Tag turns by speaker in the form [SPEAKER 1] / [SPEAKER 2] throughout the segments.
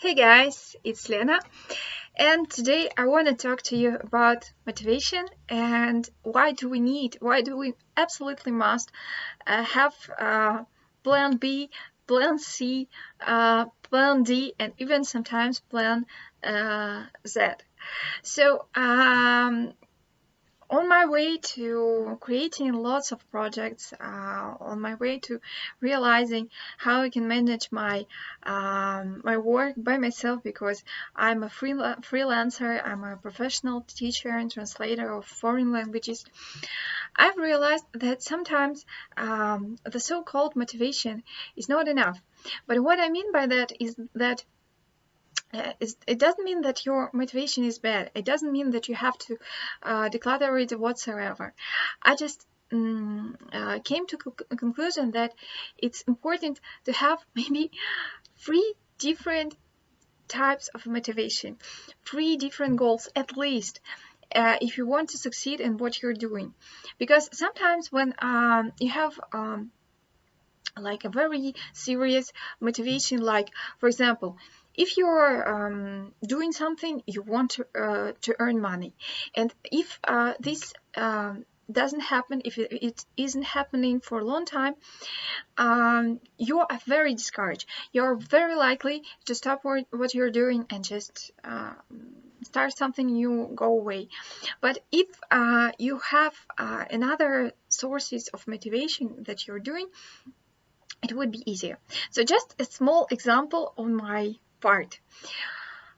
[SPEAKER 1] Hey guys, it's Lena, and today I want to talk to you about motivation and why do we absolutely must have plan B, plan C, plan D, and even sometimes plan Z. So, on my way to creating lots of projects, on my way to realizing how I can manage my work by myself because I'm a freelancer, I'm a professional teacher and translator of foreign languages. I've realized that sometimes the so-called motivation is not enough. But what I mean by that is that it doesn't mean that your motivation is bad. It doesn't mean that you have to declutter it whatsoever. I just came to a conclusion that it's important to have maybe three different types of motivation, three different goals at least. If you want to succeed in what you're doing, because sometimes when you have like a very serious motivation, like for example, if you're doing something you want to earn money, and if this doesn't happen, if it isn't happening for a long time, you are very discouraged. You're very likely to stop what you're doing and just start something new, go away. But if you have another sources of motivation that you're doing, it would be easier. So just a small example on my part.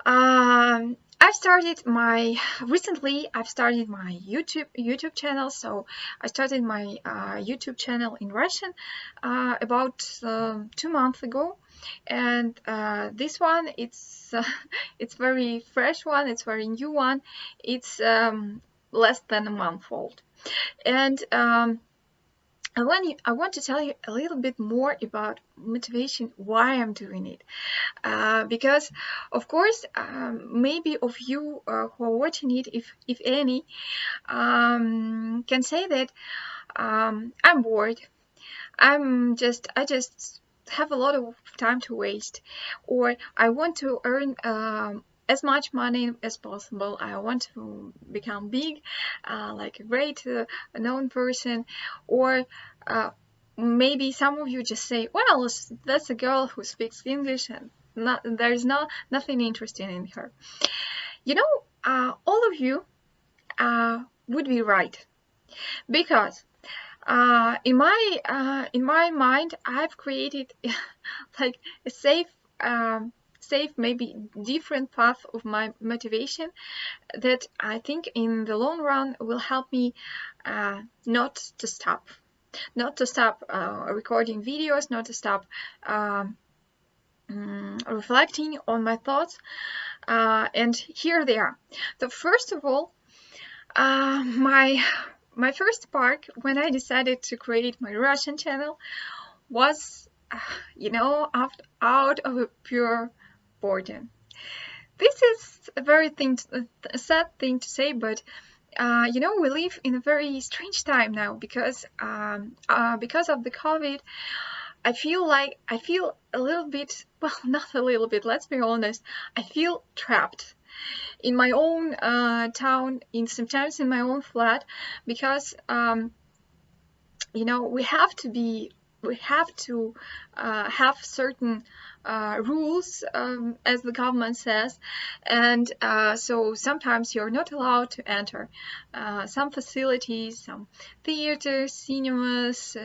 [SPEAKER 1] I've started my recently. I've started my YouTube channel. So I started my YouTube channel in Russian about 2 months ago, and this one it's very fresh one. It's very new one. It's less than a month old, and I want to tell you a little bit more about motivation, why I'm doing it. Because, of course, maybe of you who are watching it, if any, can say that I'm bored. I just have a lot of time to waste, or I want to earn as much money as possible. I want to become big, like a great known person, or maybe some of you just say, "Well, that's a girl who speaks English, and there's nothing interesting in her." You know, all of you would be right, because in my mind, I've created like a safe, maybe different path of my motivation that I think in the long run will help me not to stop, recording videos, not to stop reflecting on my thoughts. And here they are. So first of all, my first spark when I decided to create my Russian channel was, out of a pure boredom. This is a very sad thing to say, but we live in a very strange time now because of the COVID. I feel a little bit, well, not a little bit, let's be honest. I feel trapped in my own town, sometimes in my own flat, because we have to have certain rules, as the government says, and so sometimes you're not allowed to enter some facilities, some theaters, cinemas,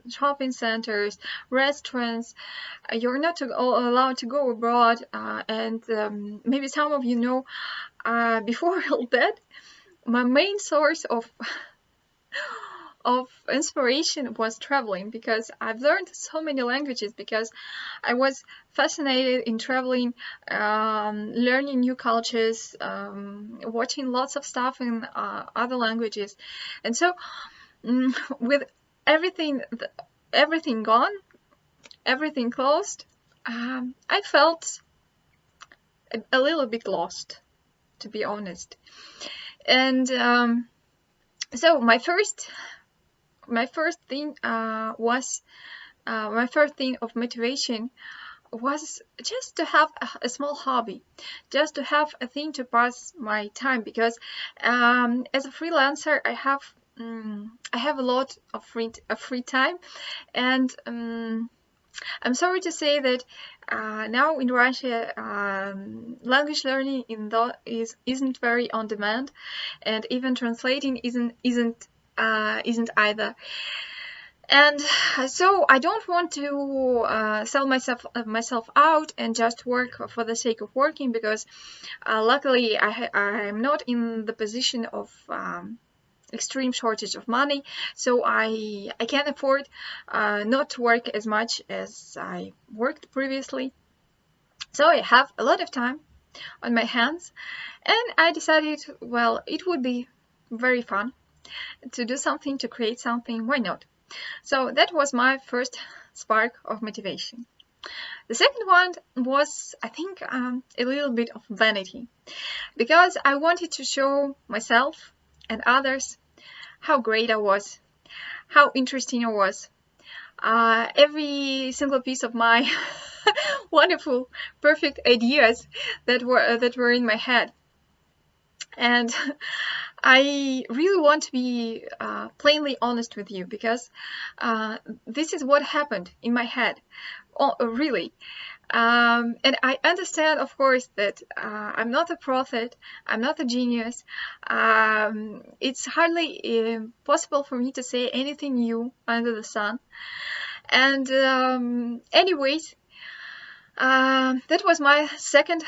[SPEAKER 1] shopping centers, restaurants. You're not allowed to go abroad, and maybe some of you know, before all that, my main source of inspiration was traveling, because I've learned so many languages because I was fascinated in traveling, learning new cultures, watching lots of stuff in other languages. And so with everything gone, everything closed, I felt a little bit lost, to be honest. And so my first thing was my first thing of motivation was just to have a small hobby, just to have a thing to pass my time, because as a freelancer I have a lot of free time, and I'm sorry to say that now in Russia, language learning isn't very on demand, and even translating isn't either. And so I don't want to sell myself out and just work for the sake of working, because luckily I'm not in the position of extreme shortage of money, so I can afford not to work as much as I worked previously. So I have a lot of time on my hands, and I decided, well, it would be very fun to do something, to create something. Why not? So that was my first spark of motivation. The second one was, I think, a little bit of vanity, because I wanted to show myself and others how great I was, how interesting I was. Every single piece of my wonderful, perfect ideas that were in my head. And I really want to be plainly honest with you, because this is what happened in my head. Oh, really. And I understand, of course, that I'm not a prophet, I'm not a genius. It's hardly possible for me to say anything new under the sun. And anyways, that was my second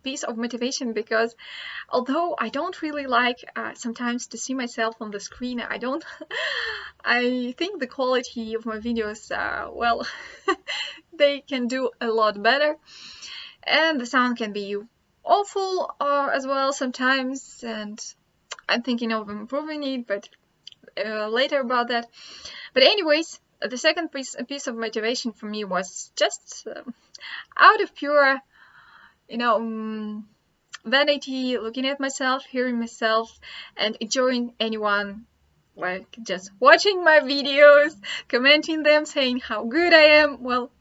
[SPEAKER 1] piece of motivation, because although I don't really like sometimes to see myself on the screen, I think the quality of my videos, well, they can do a lot better, and the sound can be awful as well sometimes, and I'm thinking of improving it, but later about that. But anyways, the second piece of motivation for me was just out of pure, vanity, looking at myself, hearing myself, and enjoying anyone like just watching my videos, commenting them, saying how good I am. Well,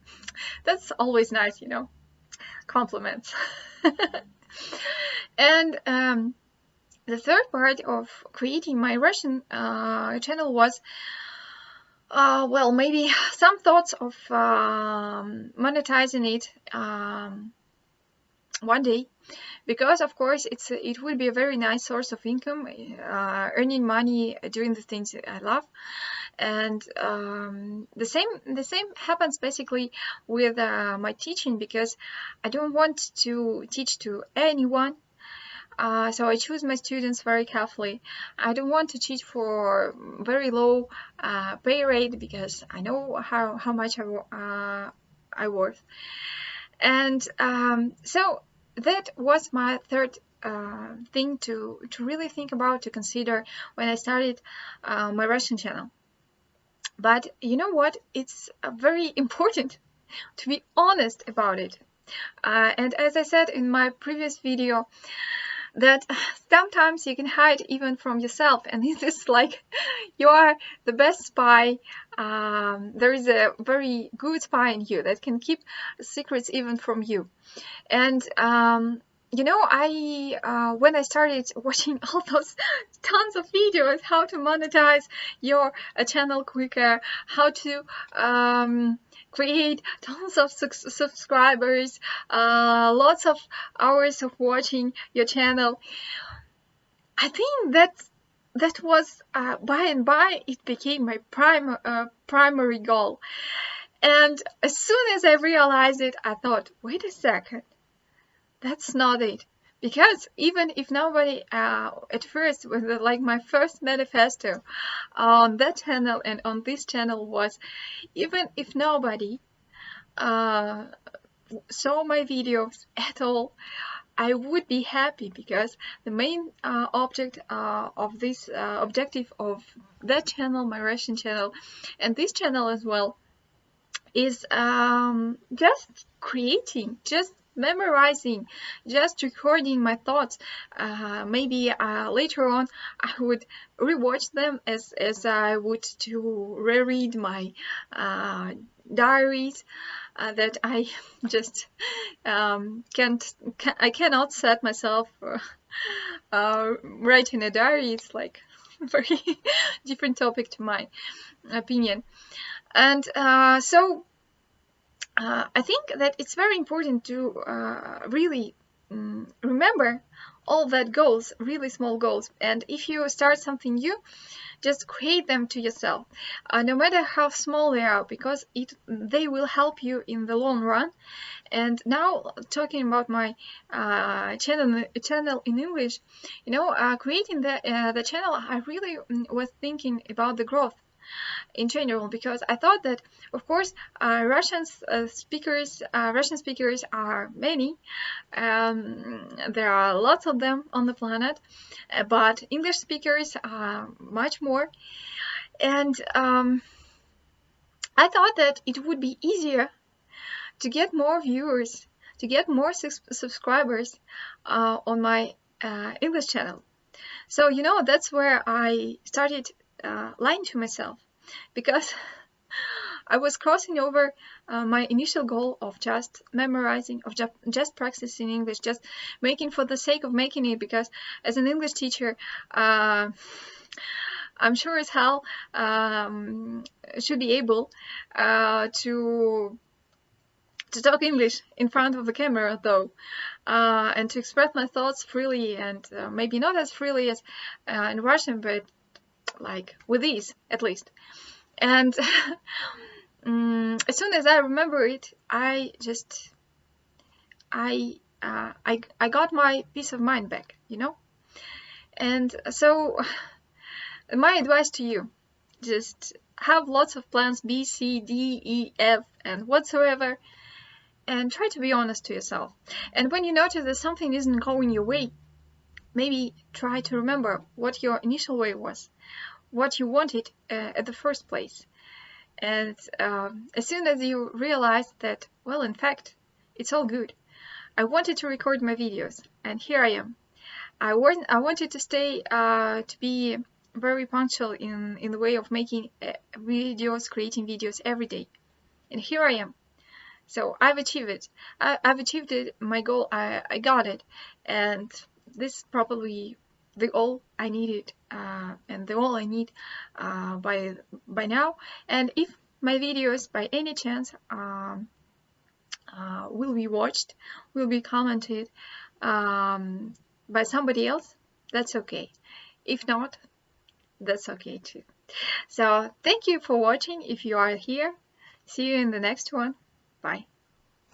[SPEAKER 1] that's always nice, compliments. And the third part of creating my Russian channel was, well, maybe some thoughts of monetizing it one day, because of course it will be a very nice source of income, earning money doing the things I love. And the same happens basically with my teaching, because I don't want to teach to anyone. So I choose my students very carefully. I don't want to teach for very low pay rate, because I know how much I worth. And so that was my third thing to really think about, to consider when I started my Russian channel. But you know what? It's very important to be honest about it. And as I said in my previous video, that sometimes you can hide even from yourself, and it is like you are the best spy. There is a very good spy in you that can keep secrets even from you. And I when I started watching all those tons of videos, how to monetize your channel quicker, how to create tons of subscribers, lots of hours of watching your channel, I think that was by and by it became my primary goal. And as soon as I realized it, I thought, wait a second, that's not it. Because even if nobody at first, with like my first manifesto on that channel and on this channel was, even if nobody saw my videos at all, I would be happy, because the main objective of that channel, my Russian channel, and this channel as well, is just creating, just memorizing, just recording my thoughts. Maybe later on I would rewatch them as I would to reread my diaries that I just I cannot set myself writing a diary. It's like very different topic to my opinion. And so I think that it's very important to really remember all that goals, really small goals. And if you start something new, just create them to yourself, no matter how small they are, because they will help you in the long run. And now, talking about my channel in English, creating the channel, I really was thinking about the growth in general, because I thought that, of course, Russian speakers are many. There are lots of them on the planet, but English speakers are much more. And I thought that it would be easier to get more viewers, to get more subscribers on my English channel. So, that's where I started lying to myself, because I was crossing over my initial goal of just memorizing, of just practicing English, just making for the sake of making it, because as an English teacher, I'm sure as hell should be able to talk English in front of the camera, though, and to express my thoughts freely, and maybe not as freely as in Russian, but like with ease, at least. And as soon as I remember it, I got my peace of mind back, And so my advice to you, just have lots of plans, B, C, D, E, F, and whatsoever, and try to be honest to yourself. And when you notice that something isn't going your way, maybe try to remember what your initial way was, what you wanted at the first place. And as soon as you realize that, well, in fact, it's all good. I wanted to record my videos, and here I am. I wanted to stay to be very punctual in the way of making videos, creating videos every day, and here I am. So I've achieved it. I've achieved it. My goal. I got it, and this is probably the all I needed, and the all I need by now. And if my videos by any chance will be watched, will be commented by somebody else, that's okay. If not, that's okay too. So thank you for watching if you are here. See you in the next one. Bye.